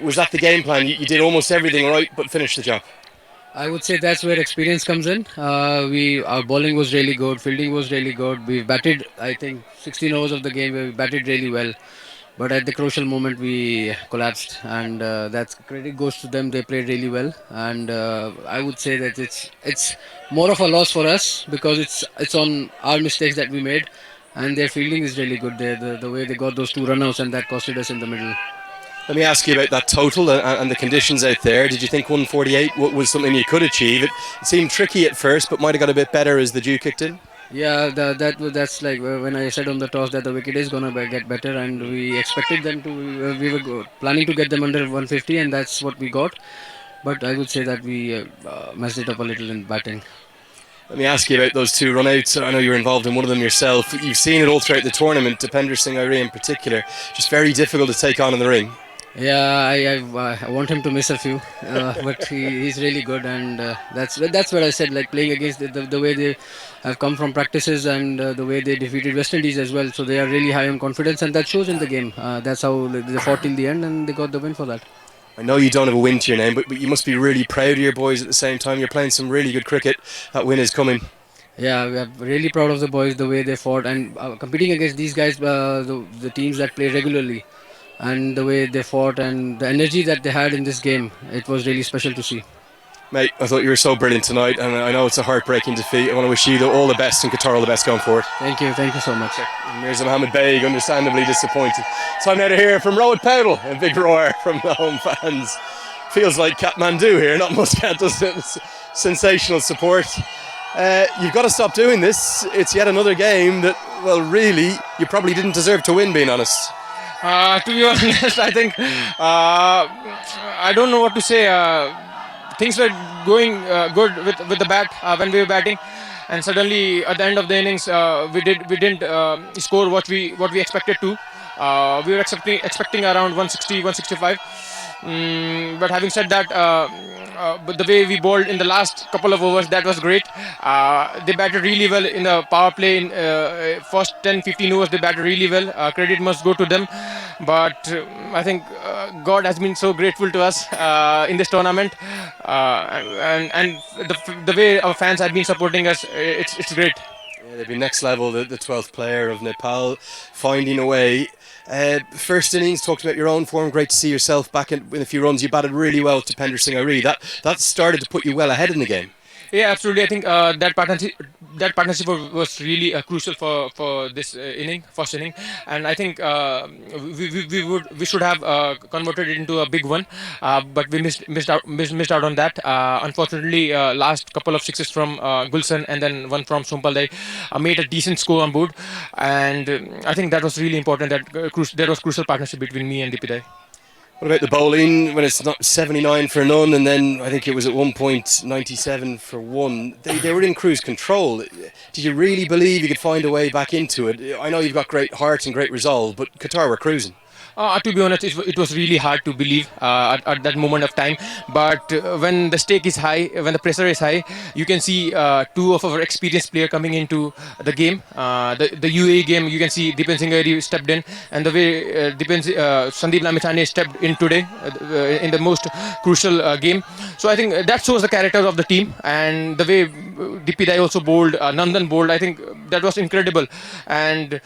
Was that the game plan? You did almost everything right, but finished the job. I would say that's where experience comes in. Our bowling was really good, fielding was really good. We batted, I think, 16 overs of the game. We batted really well, but at the crucial moment we collapsed, and that's credit goes to them. They played really well, and I would say that it's more of a loss for us because it's on our mistakes that we made, and their fielding is really good. The way they got those two runouts and that costed us in the middle. Let me ask you about that total and the conditions out there. Did you think 148 was something you could achieve? It seemed tricky at first, but might have got a bit better as the dew kicked in. Yeah, that's like when I said on the toss that the wicket is gonna get better, and we expected them to. We were planning to get them under 150, and that's what we got. But I would say that we messed it up a little in batting. Let me ask you about those two runouts. I know you were involved in one of them yourself. You've seen it all throughout the tournament, Dipender Singh in particular. Just very difficult to take on in the ring. Yeah, I want him to miss a few, but he's really good, and that's what I said. Like playing against the way they have come from practices and the way they defeated West Indies as well. So they are really high on confidence, and that shows in the game. That's how they fought till the end, and they got the win for that. I know you don't have a win to your name, but you must be really proud of your boys at the same time. You're playing some really good cricket. That win is coming. Yeah, we are really proud of the boys, the way they fought, and competing against these guys, the teams that play regularly, and the way they fought and the energy that they had in this game, it was really special to see. Mate, I thought you were so brilliant tonight, and I know it's a heartbreaking defeat. I want to wish you all the best and Qatar all the best going forward. Thank you so much. Mirza Mohammed Baig, understandably disappointed. Time now to hear from Rohit Paudel, a big roar from the home fans. Feels like Kathmandu here, not Muscat, does it? Sensational support. You've got to stop doing this. It's yet another game that, well, really, you probably didn't deserve to win, being honest. To be honest, I think I don't know what to say. Things were going good with the bat when we were batting, and suddenly at the end of the innings we didn't score what we expected to. We were expecting around 160, 165. But having said that, but the way we bowled in the last couple of overs, that was great. They batted really well in the power play. In first 10-15 overs, they batted really well. Credit must go to them. But I think God has been so grateful to us in this tournament, and the way our fans have been supporting us, it's great. Yeah, they've been next level. The 12th player of Nepal, finding a way. First innings, talked about your own form. Great to see yourself back in a few runs. You batted really well to Dipender Singh. That started to put you well ahead in the game. Yeah, absolutely. I think that partnership was really crucial for this first inning, and I think we should have converted it into a big one, but we missed out on that. Unfortunately, last couple of sixes from Gulshan and then one from Sompal, they made a decent score on board, and I think that was really important. That there was crucial partnership between me and Dipidai. What about the bowling when it's not 79 for none, and then I think it was at 1.97 for one? They were in cruise control. Did you really believe you could find a way back into it? I know you've got great heart and great resolve, but Qatar were cruising. To be honest, it was really hard to believe at that moment of time. But when the stake is high, when the pressure is high, you can see two of our experienced players coming into the game. The UAE game, you can see Dipen Singh stepped in, and the way Sandeep Lamithani stepped in today in the most crucial game. So I think that shows the character of the team, and the way Dipidai also bowled, Nandan bowled. I think that was incredible. And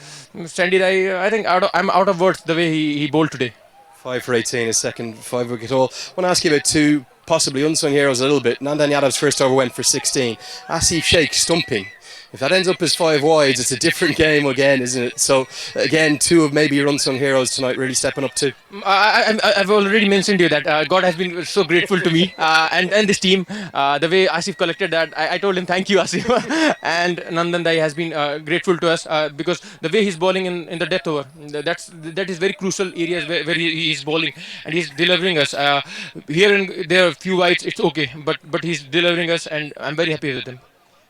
Sandy Rai, I think I'm out of words the way he bowled today. 5 for 18, his second 5-wicket haul. I want to ask you about two possibly unsung heroes a little bit. Nandan Yadav's first over went for 16. Asif Sheikh stumping. If that ends up as 5 wides, it's a different game again, isn't it? So, again, two of maybe your unsung heroes tonight really stepping up too. I've already mentioned to you that God has been so grateful to me and this team. The way Asif collected that, I told him thank you, Asif. And Nandan Dai has been grateful to us because the way he's bowling in the death over, that is very crucial areas where he's bowling and he's delivering us. Here and there, a few wides, it's okay, but he's delivering us, and I'm very happy with him.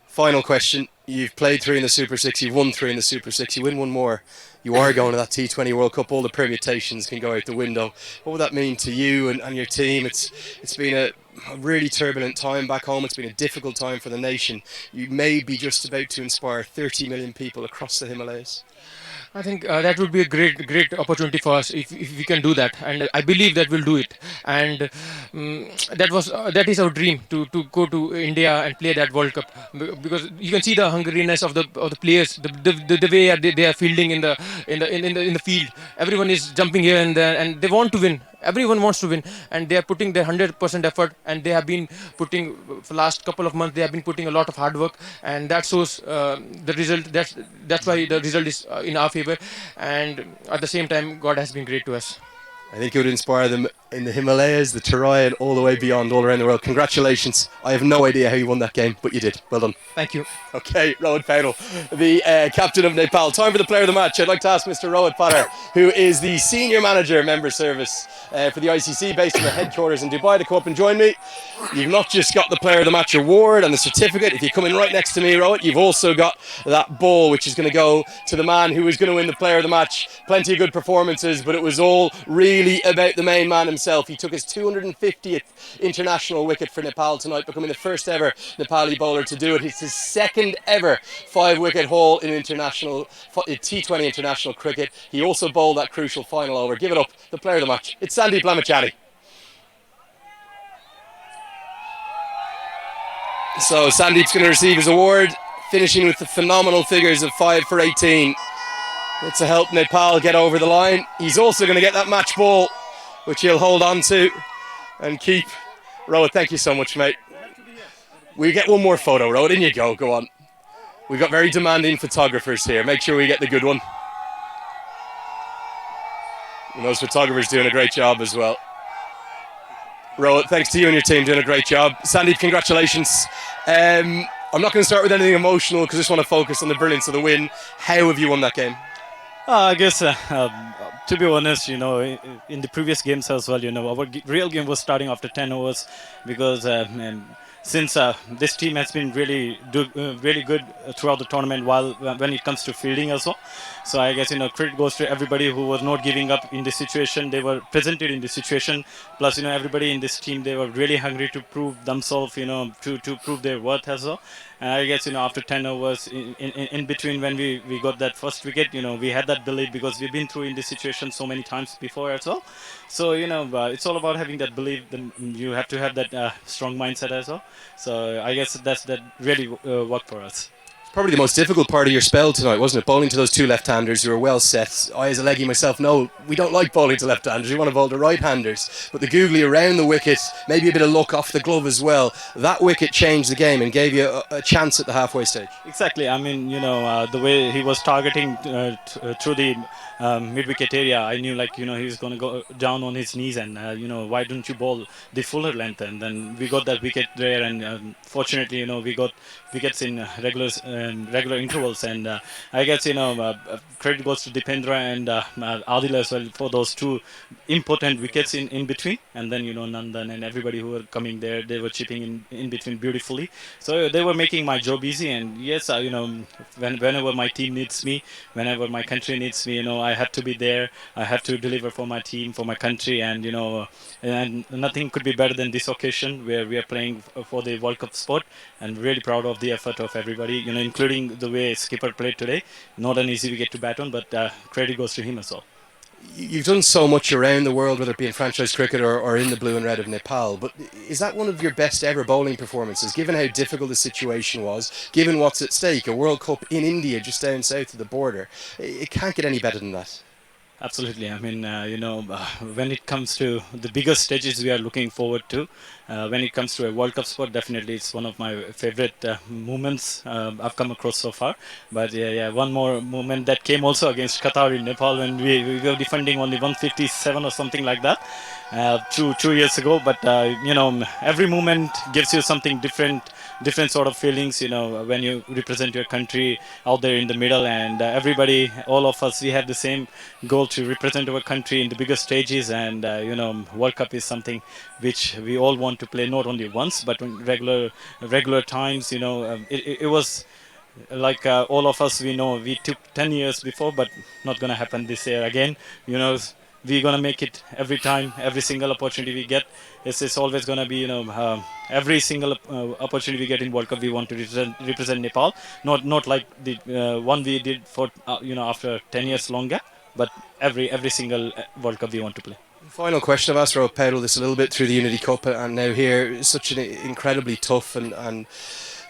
Final question. You've played 3 in the Super 6, you've won 3 in the Super 6, you win one more. You are going to that T20 World Cup, all the permutations can go out the window. What would that mean to you and your team? It's been a really turbulent time back home, it's been a difficult time for the nation. You may be just about to inspire 30 million people across the Himalayas. I think that would be a great opportunity for us if we can do that, and I believe that we'll do it. And that is our dream to go to India and play that World Cup, because you can see the hungriness of the players, the way they are fielding in the field. Everyone is jumping here and there, and they want to win. Everyone wants to win, and they are putting their 100% effort, and they have been putting for last couple of months. They have been putting a lot of hard work, and that shows the result. That's why the result is in our favor, and at the same time, God has been great to us. I think it would inspire them in the Himalayas, the Terai, and all the way beyond, all around the world. Congratulations. I have no idea how you won that game, but you did. Well done. Thank you. Okay, Rohit Patel, the captain of Nepal. Time for the player of the match. I'd like to ask Mr. Rohit Patel, who is the senior manager member service for the ICC, based in the headquarters in Dubai, to come up and join me. You've not just got the player of the match award and the certificate. If you come in right next to me, Rohit, you've also got that ball, which is going to go to the man who is going to win the player of the match. Plenty of good performances, but it was all really about the main man himself. He took his 250th international wicket for Nepal tonight, becoming the first ever Nepali bowler to do it. It's his second ever 5-wicket haul in international T20 international cricket. He also bowled that crucial final over. Give it up, the player of the match. It's Sandeep Lamachari. So Sandeep's going to receive his award, finishing with the phenomenal figures of 5 for 18. It's to help Nepal get over the line. He's also going to get that match ball, which he'll hold on to and keep. Rohit, thank you so much, mate. We get one more photo, Rohit. In you go. Go on. We've got very demanding photographers here. Make sure we get the good one. And those photographers doing a great job as well. Rohit, thanks to you and your team, doing a great job. Sandeep, congratulations. I'm not going to start with anything emotional because I just want to focus on the brilliance of the win. How have you won that game? I guess, to be honest, in the previous games as well, our real game was starting after 10 overs because since this team has been really good throughout the tournament when it comes to fielding as well. So I guess, credit goes to everybody who was not giving up in this situation. They were presented in this situation. Plus, everybody in this team, they were really hungry to prove themselves, to prove their worth as well. And I guess, after 10 overs, in between when we got that first wicket, we had that belief because we've been through in this situation so many times before as well. So, it's all about having that belief. Then you have to have that strong mindset as well. So I guess that really worked for us. Probably the most difficult part of your spell tonight, wasn't it? Bowling to those two left-handers who were well set. I, as a leggy myself, know we don't like bowling to left-handers. We want to bowl to right-handers. But the googly around the wicket, maybe a bit of luck off the glove as well. That wicket changed the game and gave you a chance at the halfway stage. Exactly. I mean, the way he was targeting through the mid-wicket area, I knew he was going to go down on his knees and, why don't you bowl the fuller length? And then we got that wicket there, and fortunately, we got wickets in regular intervals, and I guess credit goes to Dipendra and Adil as well for those two important wickets in between, and then Nandan and everybody who were coming there, they were chipping in between beautifully, so they were making my job easy. And yes, whenever my team needs me, whenever my country needs me, I have to be there. I have to deliver for my team, for my country, and and nothing could be better than this occasion where we are playing for the World Cup spot, and really proud of the effort of everybody, including the way skipper played today. Not an easy wicket to bat on, but credit goes to him as well. You've done so much around the world, whether it be in franchise cricket or in the blue and red of Nepal, but is that one of your best ever bowling performances, given how difficult the situation was, given what's at stake, a World Cup in India just down south of the border? It can't get any better than that. Absolutely. I mean, when it comes to the bigger stages we are looking forward to, when it comes to a World Cup spot, definitely it's one of my favorite moments I've come across so far. But one more moment that came also against Qatar in Nepal when we were defending only 157 or something like that 2 years ago. But, every moment gives you something different sort of feelings, when you represent your country out there in the middle, and everybody, all of us, we have the same goal to represent our country in the bigger stages. And World Cup is something which we all want to play, not only once but on regular times. It was like all of us, we know we took 10 years before, but not going to happen this year again. we're gonna make it every time, every single opportunity we get. It's always gonna be, every single opportunity we get in World Cup, we want to represent Nepal. Not like the one we did for after 10 years long gap, but every single World Cup we want to play. Final question. I've asked Rohit Paudel this a little bit through the Unity Cup and now here. Such an incredibly tough and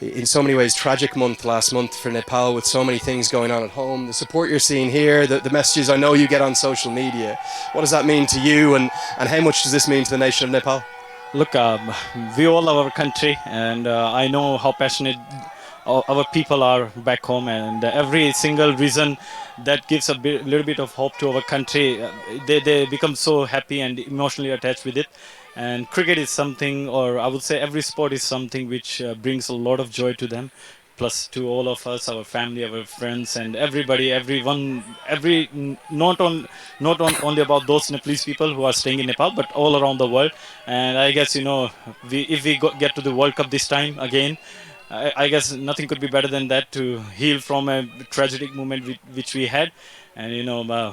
in so many ways tragic month last month for Nepal, with so many things going on at home. The support you're seeing here, the messages I know you get on social media, what does that mean to you, and how much does this mean to the nation of Nepal? Look, we all love our country, and I know how passionate our people are back home, and every single reason that gives a little bit of hope to our country, they become so happy and emotionally attached with it. And cricket is something, or I would say every sport is something which brings a lot of joy to them, plus to all of us, our family, our friends, and everybody, everyone, not only about those Nepalese people who are staying in Nepal, but all around the world. And I guess, if we get to the World Cup this time again, I guess nothing could be better than that, to heal from a tragic moment which we had. And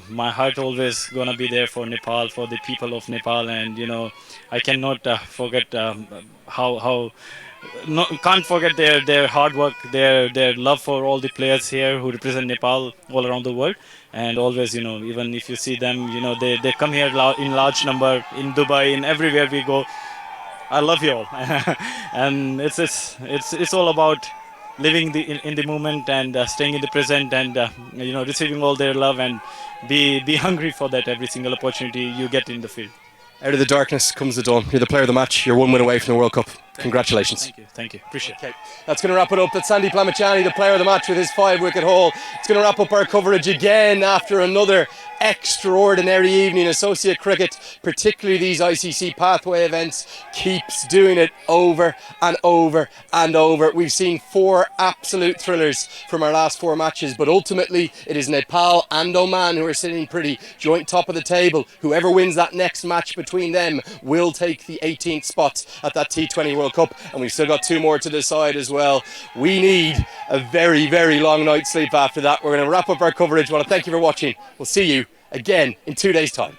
my heart always gonna be there for Nepal, for the people of Nepal. And I cannot forget can't forget their hard work, their love for all the players here who represent Nepal all around the world. And always, even if you see them, they come here in large number, in Dubai, in everywhere we go. I love you all. And it's all about living in the moment, and staying in the present, and receiving all their love, and be hungry for that every single opportunity you get in the field. Out of the darkness comes the dawn. You're the player of the match. You're one win away from the World Cup. Congratulations. Thank you. Appreciate it. Okay, that's going to wrap it up. That's Sandeep Lamachani, the player of the match, with his 5-wicket haul. It's going to wrap up our coverage again after another extraordinary evening. Associate cricket, particularly these ICC pathway events, keeps doing it over and over and over. We've seen 4 absolute thrillers from our last 4 matches, but ultimately it is Nepal and Oman who are sitting pretty, joint top of the table. Whoever wins that next match between them will take the 18th spot at that T20 World Cup, and we've still got 2 more to decide as well. We need a very, very long night's sleep after that. We're going to wrap up our coverage. I want to thank you for watching. We'll see you again in 2 days' time.